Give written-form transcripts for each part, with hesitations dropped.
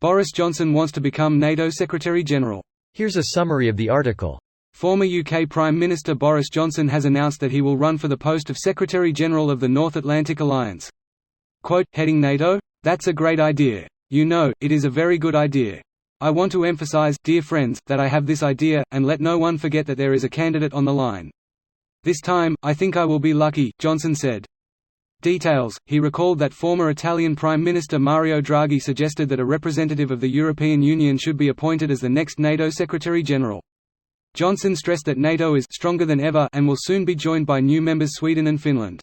Boris Johnson wants to become NATO Secretary General. Here's a summary of the article. Former UK Prime Minister Boris Johnson has announced that he will run for the post of Secretary General of the North Atlantic Alliance. Quote, heading NATO? That's a great idea. You know, it is a very good idea. I want to emphasize, dear friends, that I have this idea, and let no one forget that there is a candidate on the line. This time, I think I will be lucky, Johnson said. Details. He recalled that former Italian Prime Minister Mario Draghi suggested that a representative of the European Union should be appointed as the next NATO Secretary General. Johnson stressed that NATO is stronger than ever and will soon be joined by new members Sweden and Finland.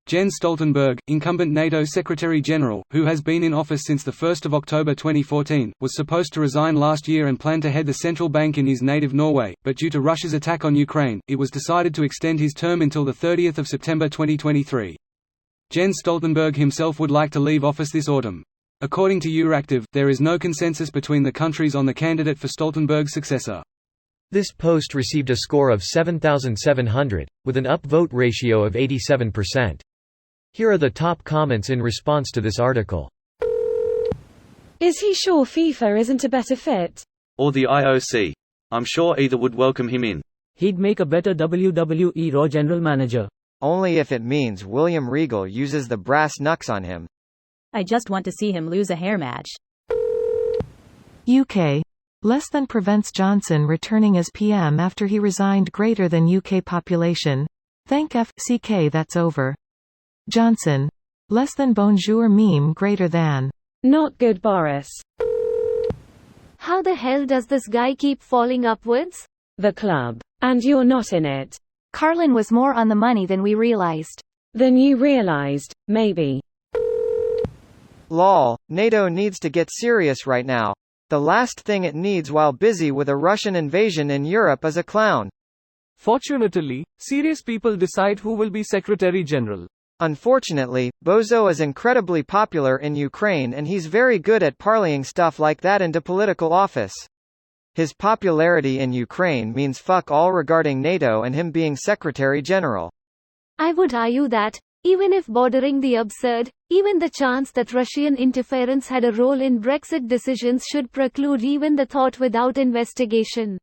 Jens Stoltenberg, incumbent NATO Secretary General, who has been in office since 1 October 2014, was supposed to resign last year and planned to head the central bank in his native Norway, but due to Russia's attack on Ukraine, it was decided to extend his term until 30 September 2023. Jens Stoltenberg himself would like to leave office this autumn. According to Euractiv, there is no consensus between the countries on the candidate for Stoltenberg's successor. This post received a score of 7,700, with an upvote ratio of 87%. Here are the top comments in response to this article. Is he sure FIFA isn't a better fit? Or the IOC? I'm sure either would welcome him in. He'd make a better WWE Raw general manager. Only if it means William Regal uses the brass knucks on him. I just want to see him lose a hair match. UK. Less than prevents Johnson returning as PM after he resigned. Greater than UK population. Thank FCK that's over. Johnson. Less than bonjour meme. Greater than. Not good, Boris. How the hell does this guy keep falling upwards? The club. And you're not in it. Carlin was more on the money than we realized. Than you realized, maybe. Lol, NATO needs to get serious right now. The last thing it needs while busy with a Russian invasion in Europe is a clown. Fortunately, serious people decide who will be Secretary General. Unfortunately, Bozo is incredibly popular in Ukraine and he's very good at parlaying stuff like that into political office. His popularity in Ukraine means fuck all regarding NATO and him being Secretary General. I would argue that, even if bordering the absurd, even the chance that Russian interference had a role in Brexit decisions should preclude even the thought without investigation.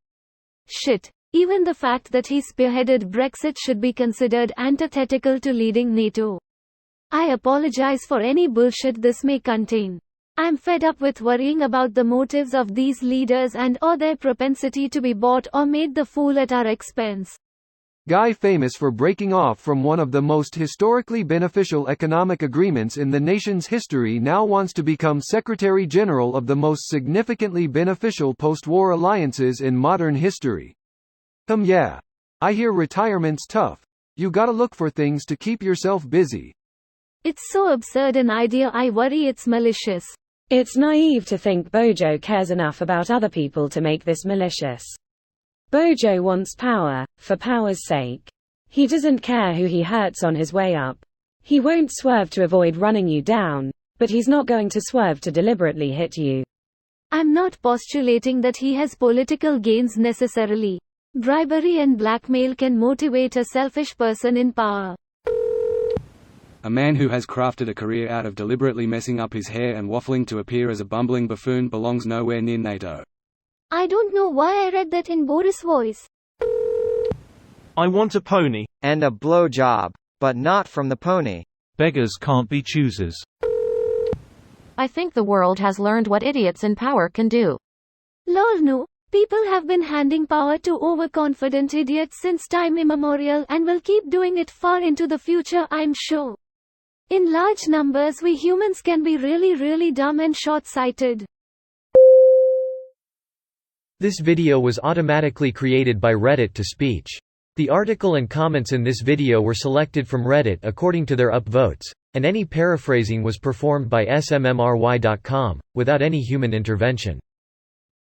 Shit. Even the fact that he spearheaded Brexit should be considered antithetical to leading NATO. I apologize for any bullshit this may contain. I'm fed up with worrying about the motives of these leaders and/or their propensity to be bought or made the fool at our expense. Guy, famous for breaking off from one of the most historically beneficial economic agreements in the nation's history, now wants to become Secretary General of the most significantly beneficial post-war alliances in modern history. Yeah. I hear retirement's tough. You gotta look for things to keep yourself busy. It's so absurd an idea, I worry it's malicious. It's naive to think Bojo cares enough about other people to make this malicious. Bojo wants power, for power's sake. He doesn't care who he hurts on his way up. He won't swerve to avoid running you down, but he's not going to swerve to deliberately hit you. I'm not postulating that he has political gains necessarily. Bribery and blackmail can motivate a selfish person in power. A man who has crafted a career out of deliberately messing up his hair and waffling to appear as a bumbling buffoon belongs nowhere near NATO. I don't know why I read that in Boris' voice. I want a pony. And a blow job. But not from the pony. Beggars can't be choosers. I think the world has learned what idiots in power can do. Lol no. People have been handing power to overconfident idiots since time immemorial and will keep doing it far into the future, I'm sure. In large numbers we humans can be really dumb and short-sighted. This video was automatically created by Reddit to speech. The article and comments in this video were selected from Reddit according to their upvotes, and any paraphrasing was performed by smmry.com, without any human intervention.